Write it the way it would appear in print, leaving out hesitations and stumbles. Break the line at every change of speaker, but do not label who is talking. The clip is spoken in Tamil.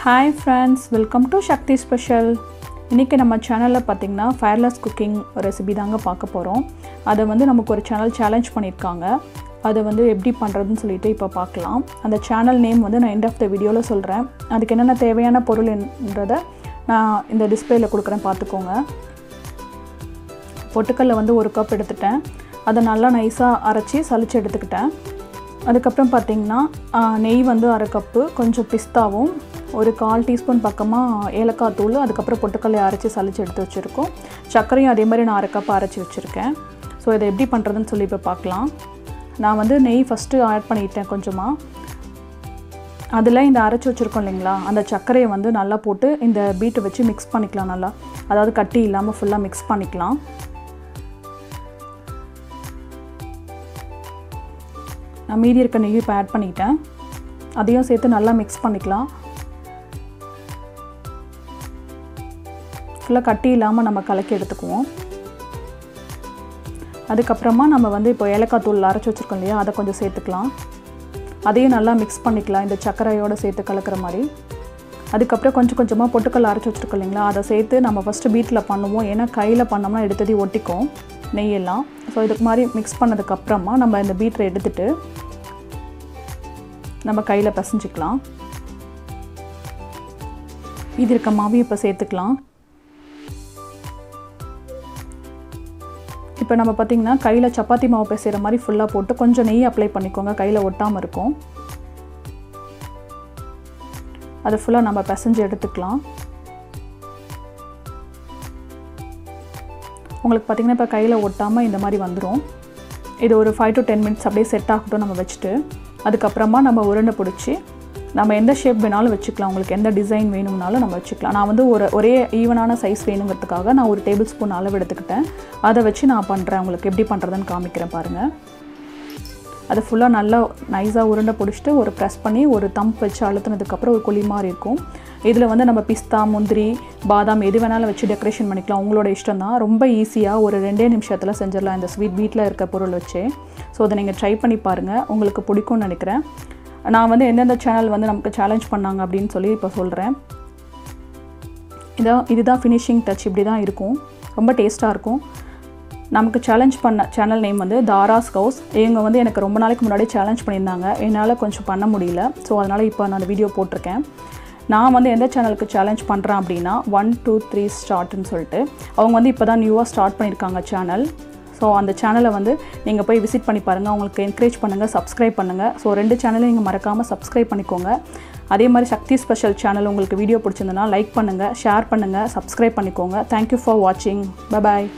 Hi friends, welcome to Shakti Special. இன்னைக்கு நம்ம சேனல்ல பாத்தீங்கன்னா Fireless cooking ரெசிபி தாங்க பார்க்க போறோம். அத வந்து நமக்கு ஒரு சேனல் சேலஞ்ச் பண்ணிருக்காங்க. அத வந்து எப்படி பண்றதுன்னு சொல்லிட்டு இப்ப பார்க்கலாம். அந்த சேனல் நேம் வந்து நான் எண்ட் ஆஃப் தி வீடியோல சொல்றேன். அதுக்கு என்னென்ன தேவையான பொருள் என்றத நான் இந்த டிஸ்ப்ளேல கொடுக்கிறேன் பாத்துக்கோங்க. பொட்டுக்கல்ல வந்து 1 கப் எடுத்துட்டேன். அத நல்லா நைஸா அரைச்சி சலிச்சு எடுத்துக்கிட்டேன். அதுக்கு அப்புறம் பாத்தீங்கன்னா நெய் வந்து 1/2 கப், கொஞ்சம் பிஸ்தாவும் ஒரு 1/4 டீஸ்பூன் பக்கமா ஏலக்காய் தூள், அதுக்கு அப்புறம் பொட்டுக்கல்லை அரைச்சி சலிச்சு எடுத்து வச்சிருக்கோம். சர்க்கரையும் அதே மாதிரி நான் 1/2 கப் அரைச்சி வச்சிருக்கேன். ஸோ இதை எப்படி பண்ணுறதுன்னு சொல்லி இப்போ பார்க்கலாம். நான் வந்து நெய் ஃபஸ்ட்டு ஆட் பண்ணிட்டேன் கொஞ்சமாக. அதில் இந்த அரைச்சி வச்சுருக்கோம் இல்லைங்களா, அந்த சர்க்கரையை வந்து நல்லா போட்டு இந்த பீட்டை வச்சு மிக்ஸ் பண்ணிக்கலாம். நல்லா அதாவது கட்டி இல்லாமல் ஃபுல்லாக மிக்ஸ் பண்ணிக்கலாம். நான் மீதி இருக்க நெய்யும் இப்போ ஆட் பண்ணிட்டேன். அதையும் சேர்த்து நல்லா மிக்ஸ் பண்ணிக்கலாம். ஃபுல்லாக கட்டி இல்லாமல் நம்ம கலக்கி எடுத்துக்குவோம். அதுக்கப்புறமா நம்ம வந்து இப்போ ஏலக்காய் தூள் அரைச்சி வச்சுருக்கோம் இல்லையா, அதை கொஞ்சம் சேர்த்துக்கலாம். அதையும் நல்லா மிக்ஸ் பண்ணிக்கலாம் இந்த சர்க்கரையோடு சேர்த்து கலக்கிற மாதிரி. அதுக்கப்புறம் கொஞ்சம் கொஞ்சமாக பொட்டுக்கல் அரைச்சி வச்சுருக்கோம் இல்லைங்களா, அதை சேர்த்து நம்ம ஃபஸ்ட்டு பீட்டில் பண்ணுவோம். ஏன்னா கையில் பண்ணோம்னா எடுத்தது ஒட்டிக்கும் நெய்யெல்லாம். ஸோ இதுக்கு மாதிரி மிக்ஸ் பண்ணதுக்கப்புறமா நம்ம இந்த பீட்டரை எடுத்துகிட்டு நம்ம கையில் பிசைஞ்சிக்கலாம். இது இருக்க மாவையும் இப்போ சேர்த்துக்கலாம். இப்போ நம்ம பார்த்திங்கன்னா கையில் சப்பாத்தி மாவு பிசைகிற மாதிரி ஃபுல்லாக போட்டு கொஞ்சம் நெய் அப்ளை பண்ணிக்கோங்க, கையில் ஒட்டாமல் இருக்கும். அதை ஃபுல்லாக நம்ம பிசைஞ்சு எடுத்துக்கலாம். உங்களுக்கு பார்த்திங்கன்னா இப்போ கையில் ஒட்டாமல் இந்த மாதிரி வந்துடும். இது ஒரு 5 to 10 மினிட்ஸ் அப்படியே செட் ஆகட்டும் நம்ம வச்சுட்டு. அதுக்கப்புறமா நம்ம உருண்டை பிடிச்சி நம்ம எந்த ஷேப் வேணாலும் வச்சுக்கலாம். உங்களுக்கு எந்த டிசைன் வேணும்னாலும் நம்ம வச்சுக்கலாம். நான் வந்து ஒரே ஈவனான சைஸ் வேணுங்கிறதுக்காக நான் 1 டேபிள் ஸ்பூன் அளவு எடுத்துக்கிட்டேன். அதை வச்சு நான் பண்ணுறேன். உங்களுக்கு எப்படி பண்ணுறதுன்னு காமிக்கிறேன் பாருங்கள். அதை ஃபுல்லாக நல்லா நைஸாக உருண்டை பிடிச்சிட்டு ஒரு ப்ரெஸ் பண்ணி ஒரு தம்ப் வச்சு அழுத்தினதுக்கப்புறம் ஒரு குழி மாதிரி இருக்கும். இதில் வந்து நம்ம பிஸ்தா, முந்திரி, பாதாம் எது வேணாலும் வச்சு டெக்கரேஷன் பண்ணிக்கலாம். உங்களோட இஷ்டம் தான். ரொம்ப ஈஸியாக ஒரு 2 நிமிஷத்தில் செஞ்சிடலாம் இந்த ஸ்வீட் வீட்டில் இருக்க பொருள் வச்சு. ஸோ அதை நீங்கள் ட்ரை பண்ணி பாருங்கள், உங்களுக்கு பிடிக்கும்னு நினைக்கிறேன். நான் வந்து எந்தெந்த சேனல் வந்து நமக்கு சேலஞ்ச் பண்ணாங்க அப்படின்னு சொல்லி இப்போ சொல்கிறேன். இதுதான் ஃபினிஷிங் டச். இப்படி தான் இருக்கும். ரொம்ப டேஸ்ட்டாக இருக்கும். நமக்கு சேலஞ்ச் பண்ண சேனல் நேம் வந்து தாராஸ் ஹவுஸ். இவங்க வந்து எனக்கு ரொம்ப நாளைக்கு முன்னாடி சேலஞ்ச் பண்ணியிருந்தாங்க. என்னால் கொஞ்சம் பண்ண முடியல. ஸோ அதனால் இப்போ நான் அந்த வீடியோ போட்டிருக்கேன். நான் வந்து எந்த சேனலுக்கு சேலஞ்ச் பண்ணுறேன் அப்படின்னா 1 2 3 ஸ்டார்ட்னு சொல்லிட்டு அவங்க வந்து இப்போ தான் நியூவாக ஸ்டார்ட் பண்ணியிருக்காங்க சேனல். ஸோ அந்த சேனலை வந்து நீங்கள் போய் விசிட் பண்ணி பாருங்கள். அவங்களுக்கு என்கரேஜ் பண்ணுங்கள், சப்ஸ்கிரைப் பண்ணுங்கள். ஸோ 2 சேனலையும் நீங்கள் மறக்காமல் சப்ஸ்கிரைப் பண்ணிக்கோங்க. அதே மாதிரி சக்தி ஸ்பெஷல் சேனல் உங்களுக்கு வீடியோ பிடிச்சிருந்ததுன்னா லைக் பண்ணுங்கள், ஷேர் பண்ணுங்கள், சப்ஸ்கிரைப் பண்ணிக்கோங்க. தேங்க்யூ ஃபார் வாட்சிங். Bye bye.